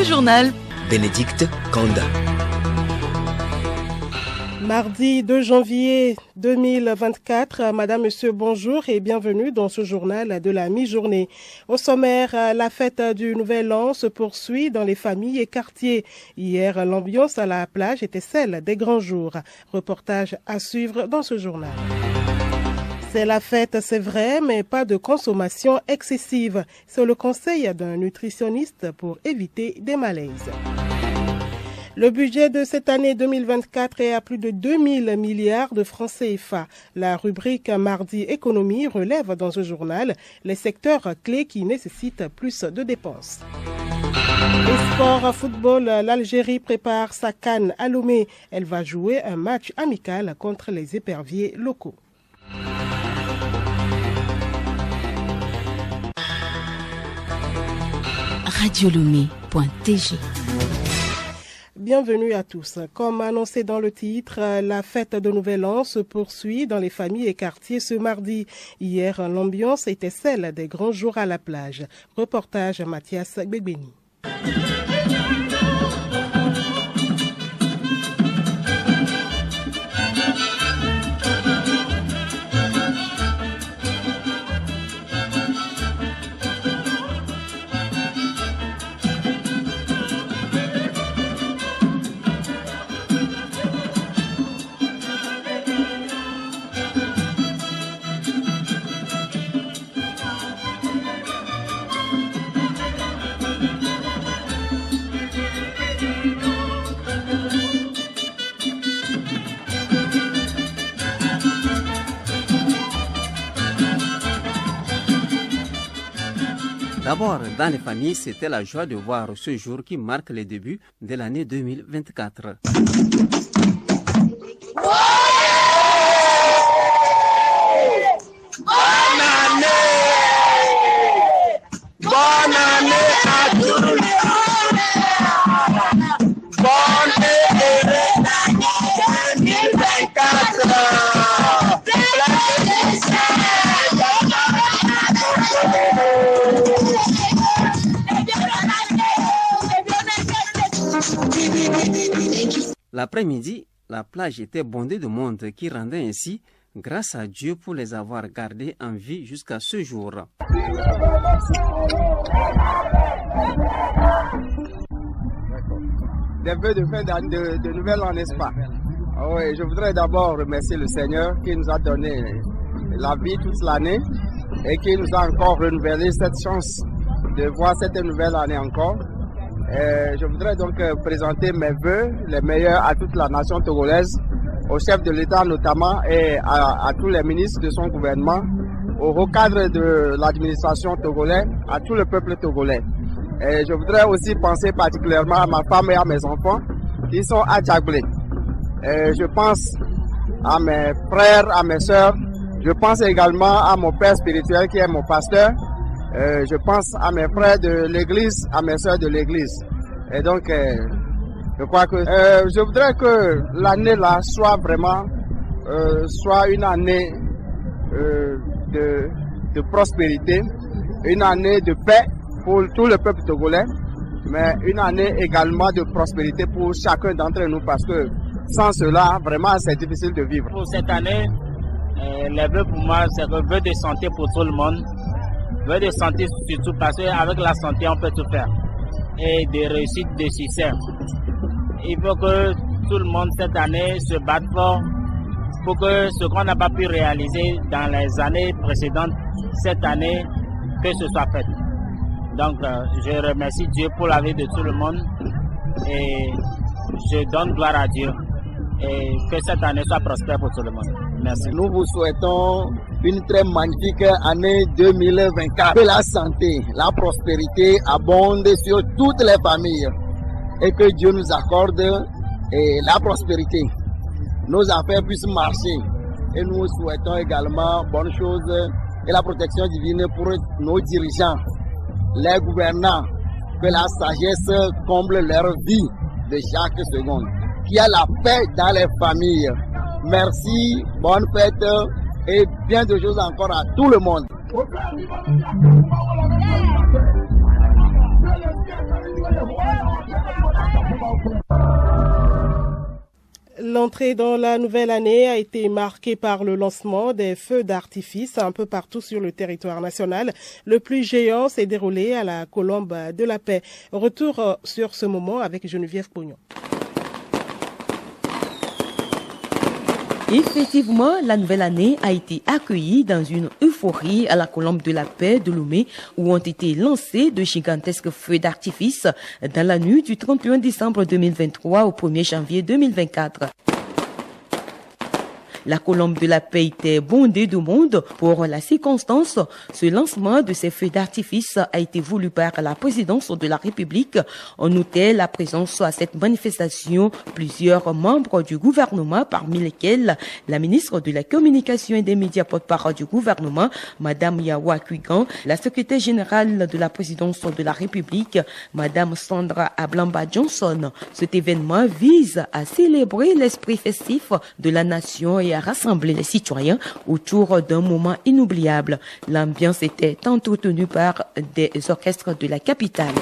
Le journal Bénédicte Kanda. Mardi 2 janvier 2024, Madame, Monsieur, bonjour et bienvenue dans ce journal de la mi-journée. Au sommaire, la fête du Nouvel An se poursuit dans les familles et quartiers. Hier, l'ambiance à la plage était celle des grands jours. Reportage à suivre dans ce journal. C'est la fête, c'est vrai, mais pas de consommation excessive. C'est le conseil d'un nutritionniste pour éviter des malaises. Le budget de cette année 2024 est à plus de 2000 milliards de francs CFA. La rubrique Mardi Économie relève dans ce journal les secteurs clés qui nécessitent plus de dépenses. Et sport football, l'Algérie prépare sa CAN à Lomé. Elle va jouer un match amical contre les éperviers locaux. radiolomé.tg. Bienvenue à tous. Comme annoncé dans le titre, la fête de Nouvel An se poursuit dans les familles et quartiers ce mardi. Hier, l'ambiance était celle des grands jours à la plage. Reportage Mathias Gbegbenny. D'abord, dans les familles, c'était la joie de voir ce jour qui marque le début de l'année 2024. L'après-midi, la plage était bondée de monde qui rendait ainsi grâce à Dieu pour les avoir gardés en vie jusqu'à ce jour. Des vœux de fin de Nouvel An, n'est-ce pas? Oui, je voudrais d'abord remercier le Seigneur qui nous a donné la vie toute l'année et qui nous a encore renouvelé cette chance de voir cette nouvelle année encore. Je voudrais donc présenter mes vœux, les meilleurs à toute la nation togolaise, au chef de l'État notamment et à tous les ministres de son gouvernement, au haut cadre de l'administration togolaise, à tout le peuple togolais. Et je voudrais aussi penser particulièrement à ma femme et à mes enfants qui sont à Djagbé. Je pense à mes frères, à mes sœurs. Je pense également à mon père spirituel qui est mon pasteur. Je pense à mes frères de l'église, à mes soeurs de l'église. Et donc, je crois que je voudrais que l'année là soit vraiment soit une année de prospérité, une année de paix pour tout le peuple togolais, mais une année également de prospérité pour chacun d'entre nous parce que sans cela, vraiment, c'est difficile de vivre. Pour cette année, les vœux pour moi, c'est un vœu de santé pour tout le monde. Vœu de santé surtout parce qu'avec la santé, on peut tout faire. Et de réussite, de succès. Il faut que tout le monde cette année se batte fort pour que ce qu'on n'a pas pu réaliser dans les années précédentes, cette année, que ce soit fait. Donc, je remercie Dieu pour la vie de tout le monde et je donne gloire à Dieu et que cette année soit prospère pour tout le monde. Merci. Nous vous souhaitons une très magnifique année 2024. Que la santé, la prospérité abonde sur toutes les familles et que Dieu nous accorde la prospérité. Nos affaires puissent marcher et nous souhaitons également bonnes choses et la protection divine pour nos dirigeants, les gouvernants, que la sagesse comble leur vie de chaque seconde. Qu'il y a la paix dans les familles. Merci, bonne fête et bien de choses encore à tout le monde. l'entrée dans la nouvelle année a été marquée par le lancement des feux d'artifice un peu partout sur le territoire national. Le plus géant s'est déroulé à la Colombe de la Paix. Retour sur ce moment avec Geneviève Pognon. Effectivement, la nouvelle année a été accueillie dans une euphorie à la Colombe de la Paix de Lomé, où ont été lancés de gigantesques feux d'artifice dans la nuit du 31 décembre 2023 au 1er janvier 2024. La Colombe de la Paix était bondée de monde. Pour la circonstance, ce lancement de ces feux d'artifice a été voulu par la présidence de la République. On notait la présence à cette manifestation plusieurs membres du gouvernement, parmi lesquels la ministre de la Communication et des médias porte-parole du gouvernement, Madame Yawa Kuigan, la secrétaire générale de la présidence de la République, Madame Sandra Ablamba Johnson. Cet événement vise à célébrer l'esprit festif de la nation et à rassembler les citoyens autour d'un moment inoubliable. L'ambiance était entretenue par des orchestres de la capitale.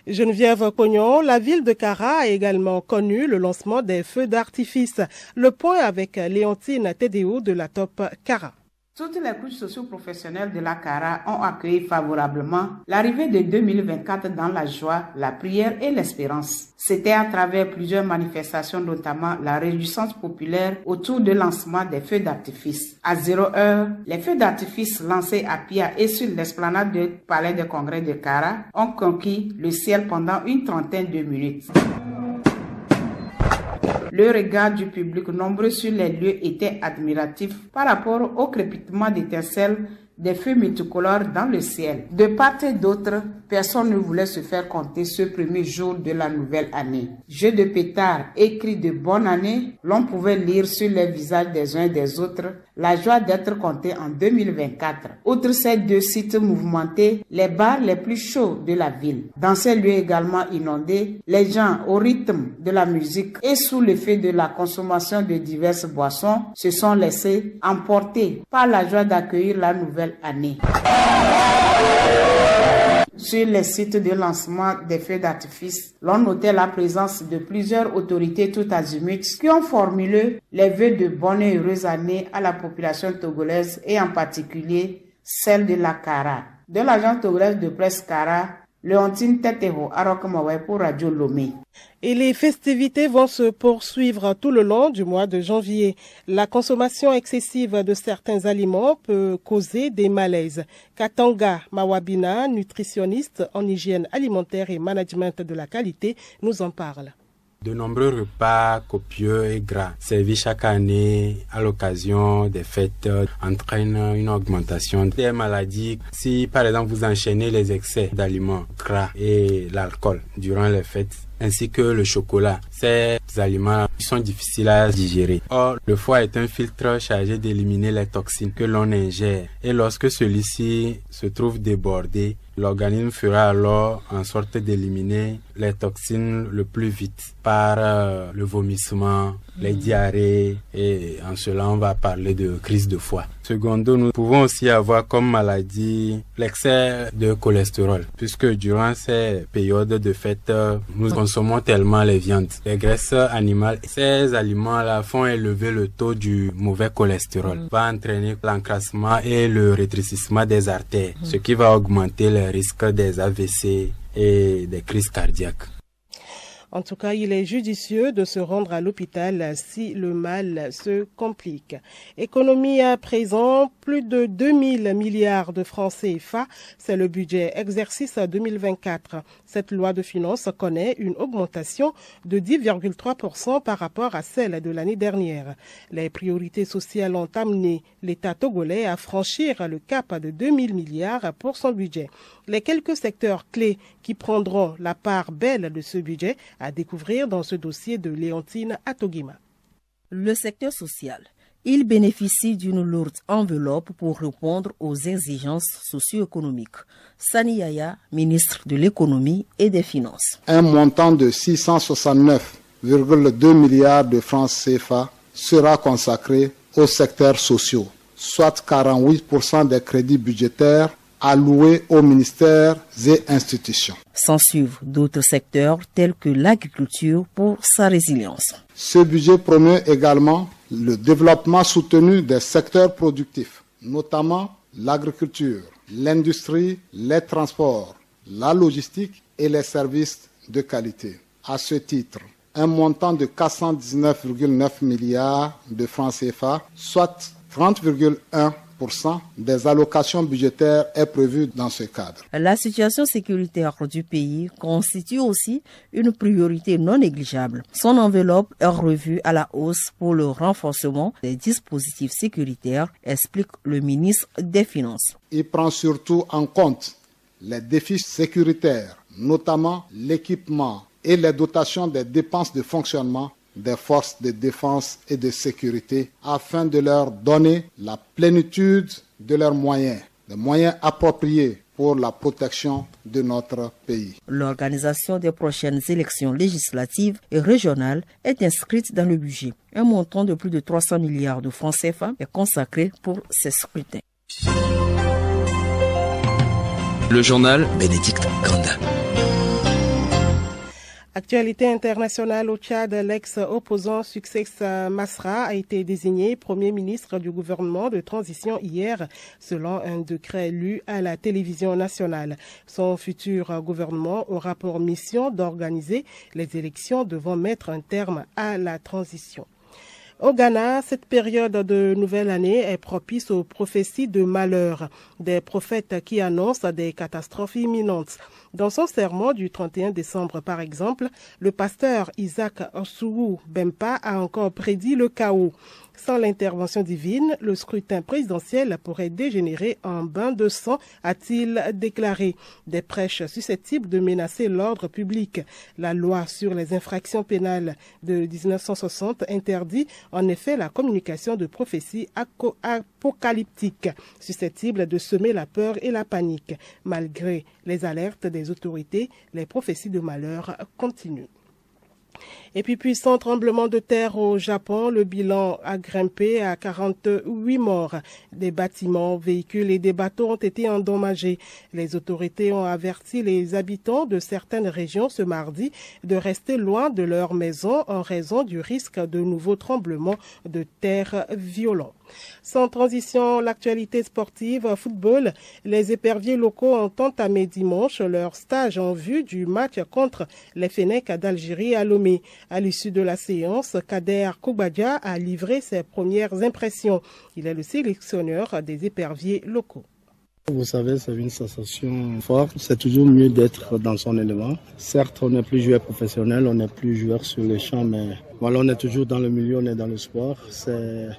Geneviève Pognon, la ville de Kara a également connu le lancement des feux d'artifice. Le point avec Léontine Tedéo de la Top Kara. Toutes les couches socio-professionnelles de la Kara ont accueilli favorablement l'arrivée de 2024 dans la joie, la prière et l'espérance. C'était à travers plusieurs manifestations, notamment la réjouissance populaire autour du lancement des feux d'artifice. À 0h, les feux d'artifice lancés à Pia et sur l'esplanade du palais de congrès de Kara ont conquis le ciel pendant une trentaine de minutes. Le regard du public nombreux sur les lieux était admiratif par rapport au crépitement d'étincelles des feux multicolores dans le ciel. De part et d'autre, personne ne voulait se faire compter ce premier jour de la nouvelle année. Jeux de pétards et cris de bonne année, l'on pouvait lire sur les visages des uns et des autres la joie d'être compté en 2024. Outre ces deux sites mouvementés, les bars les plus chauds de la ville. Dans ces lieux également inondés, les gens au rythme de la musique et sous l'effet de la consommation de diverses boissons se sont laissés emporter par la joie d'accueillir la nouvelle année. Sur les sites de lancement des feux d'artifice, l'on notait la présence de plusieurs autorités tout azimuts qui ont formulé les vœux de bonne et heureuse année à la population togolaise et en particulier celle de la Kara. De l'agence togolaise de presse Kara, Léontine Tedéo pour Radio Lomé. Et les festivités vont se poursuivre tout le long du mois de janvier. La consommation excessive de certains aliments peut causer des malaises. Katanga Mawabina, nutritionniste en hygiène alimentaire et management de la qualité, nous en parle. De nombreux repas copieux et gras servis chaque année à l'occasion des fêtes entraînent une augmentation des maladies. Si par exemple vous enchaînez les excès d'aliments gras et l'alcool durant les fêtes, ainsi que le chocolat, ces aliments sont difficiles à digérer. Or, le foie est un filtre chargé d'éliminer les toxines que l'on ingère. Et lorsque celui-ci se trouve débordé, l'organisme fera alors en sorte d'éliminer les toxines le plus vite par le vomissement, les diarrhées, et en cela on va parler de crise de foie. Secondo, nous pouvons aussi avoir comme maladie l'excès de cholestérol, puisque durant ces périodes de fête, nous consommons tellement les viandes, les graisses animales. Ces aliments-là font élever le taux du mauvais cholestérol, va entraîner l'encrassement et le rétrécissement des artères, ce qui va augmenter les risques des AVC et des crises cardiaques. En tout cas, il est judicieux de se rendre à l'hôpital si le mal se complique. Économie à présent, plus de 2000 milliards de francs CFA, c'est le budget exercice 2024. Cette loi de finances connaît une augmentation de 10,3% par rapport à celle de l'année dernière. Les priorités sociales ont amené l'État togolais à franchir le cap de 2000 milliards pour son budget. Les quelques secteurs clés qui prendront la part belle de ce budget à découvrir dans ce dossier de Léontine Atogima. Le secteur social. Il bénéficie d'une lourde enveloppe pour répondre aux exigences socio-économiques. Sani Yaya, ministre de l'économie et des finances. Un montant de 669,2 milliards de francs CFA sera consacré aux secteurs sociaux, soit 48% des crédits budgétaires alloués aux ministères et institutions. S'en suivent d'autres secteurs tels que l'agriculture pour sa résilience. Ce budget promeut également le développement soutenu des secteurs productifs, notamment l'agriculture, l'industrie, les transports, la logistique et les services de qualité. À ce titre, un montant de 419,9 milliards de francs CFA, soit 30,1% des allocations budgétaires est prévu dans ce cadre. La situation sécuritaire du pays constitue aussi une priorité non négligeable. Son enveloppe est revue à la hausse pour le renforcement des dispositifs sécuritaires, explique le ministre des Finances. Il prend surtout en compte les défis sécuritaires, notamment l'équipement et les dotations des dépenses de fonctionnement des forces de défense et de sécurité afin de leur donner la plénitude de leurs moyens, des moyens appropriés pour la protection de notre pays. L'organisation des prochaines élections législatives et régionales est inscrite dans le budget. Un montant de plus de 300 milliards de francs CFA est consacré pour ces scrutins. Le journal Bénédicte Kanda. Actualité internationale au Tchad, l'ex-opposant Success Masra a été désigné Premier ministre du gouvernement de transition hier, selon un décret lu à la télévision nationale. Son futur gouvernement aura pour mission d'organiser les élections devant mettre un terme à la transition. Au Ghana, cette période de nouvelle année est propice aux prophéties de malheur, des prophètes qui annoncent des catastrophes imminentes. Dans son sermon du 31 décembre, par exemple, le pasteur Isaac Osuwu Bempa a encore prédit le chaos. Sans l'intervention divine, le scrutin présidentiel pourrait dégénérer en bain de sang, a-t-il déclaré. Des prêches susceptibles de menacer l'ordre public. La loi sur les infractions pénales de 1960 interdit en effet la communication de prophéties apocalyptiques, susceptibles de semer la peur et la panique. Malgré les alertes des autorités, les prophéties de malheur continuent. Et puis, puissant tremblement de terre au Japon, le bilan a grimpé à 48 morts. Des bâtiments, véhicules et des bateaux ont été endommagés. Les autorités ont averti les habitants de certaines régions ce mardi de rester loin de leurs maisons en raison du risque de nouveaux tremblements de terre violents. Sans transition, l'actualité sportive, football, les éperviers locaux ont entamé dimanche leur stage en vue du match contre les Fennecs d'Algérie à Lomé. À l'issue de la séance, Kader Koubadia a livré ses premières impressions. Il est le sélectionneur des éperviers locaux. Vous savez, c'est une sensation forte. C'est toujours mieux d'être dans son élément. Certes, on n'est plus joueur professionnel, on n'est plus joueur sur les champs, mais voilà, on est toujours dans le milieu, on est dans le sport.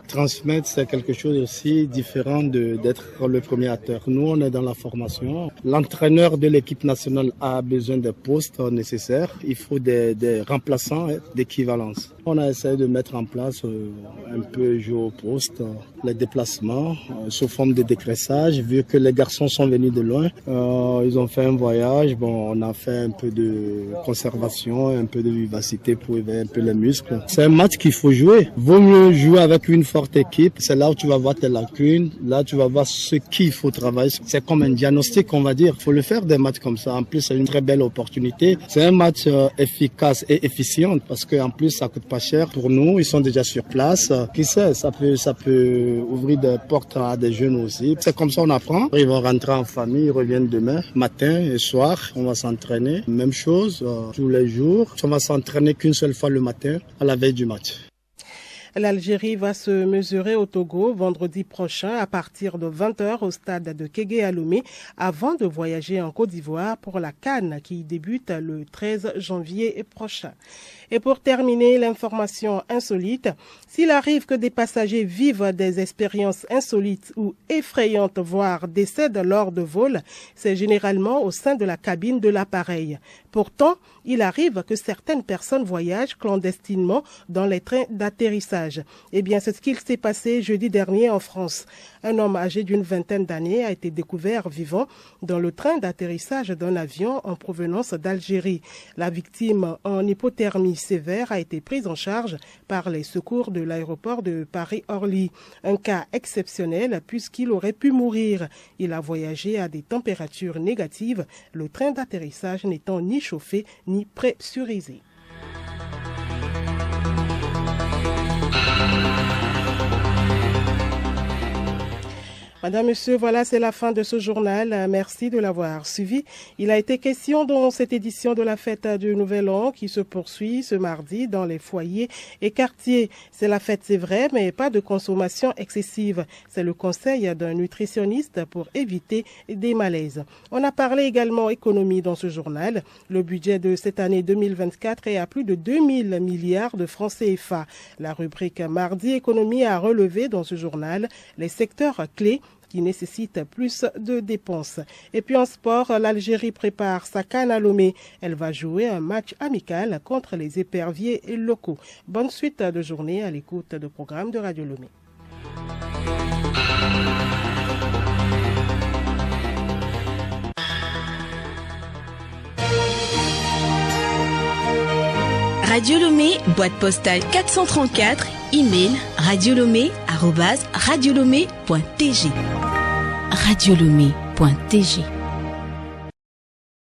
Transmettre, c'est quelque chose aussi différent d'être le premier acteur. Nous, on est dans la formation. L'entraîneur de l'équipe nationale a besoin des postes nécessaires. Il faut des remplaçants d'équivalence. On a essayé de mettre en place un peu jouer au poste, les déplacements sous forme de décraissage, vu que les garçons sont venus de loin. Ils ont fait un voyage. Bon, on a fait un peu de conservation, un peu de vivacité pour éveiller un peu les muscles. C'est un match qu'il faut jouer. Vaut mieux jouer avec une forte équipe. C'est là où tu vas voir tes lacunes. Là, tu vas voir ce qu'il faut travailler. C'est comme un diagnostic, on va dire. Il faut le faire des matchs comme ça. En plus, c'est une très belle opportunité. C'est un match efficace et efficient parce qu'en plus, ça coûte pas cher pour nous. Ils sont déjà sur place. Qui sait, ça peut ouvrir des portes à des jeunes aussi. C'est comme ça on apprend. Ils vont rentrer en famille, ils reviennent demain, matin et soir. On va s'entraîner. Même chose tous les jours. On va s'entraîner qu'une seule fois le matin à la veille du match. L'Algérie va se mesurer au Togo vendredi prochain à partir de 20h au stade de Kégué à Lomé avant de voyager en Côte d'Ivoire pour la CAN qui débute le 13 janvier prochain. Et pour terminer, l'information insolite, s'il arrive que des passagers vivent des expériences insolites ou effrayantes, voire décèdent lors de vols, c'est généralement au sein de la cabine de l'appareil. Pourtant, il arrive que certaines personnes voyagent clandestinement dans les trains d'atterrissage. Eh bien, c'est ce qu'il s'est passé jeudi dernier en France. Un homme âgé d'une vingtaine d'années a été découvert vivant dans le train d'atterrissage d'un avion en provenance d'Algérie. La victime en hypothermie sévère a été prise en charge par les secours de l'aéroport de Paris-Orly. Un cas exceptionnel puisqu'il aurait pu mourir. Il a voyagé à des températures négatives, le train d'atterrissage n'étant ni chauffé ni pressurisé. Madame, Monsieur, voilà, c'est la fin de ce journal. Merci de l'avoir suivi. Il a été question dans cette édition de la fête du Nouvel An qui se poursuit ce mardi dans les foyers et quartiers. C'est la fête, c'est vrai, mais pas de consommation excessive. C'est le conseil d'un nutritionniste pour éviter des malaises. On a parlé également économie dans ce journal. Le budget de cette année 2024 est à plus de 2000 milliards de francs CFA. La rubrique Mardi économie a relevé dans ce journal les secteurs clés qui nécessite plus de dépenses. Et puis en sport, l'Algérie prépare sa CAN à Lomé. Elle va jouer un match amical contre les éperviers locaux. Bonne suite de journée à l'écoute de programme de Radio Lomé. Radio Lomé, boîte postale 434, email radiolomé@radiolomé.tg. radiolomé.tg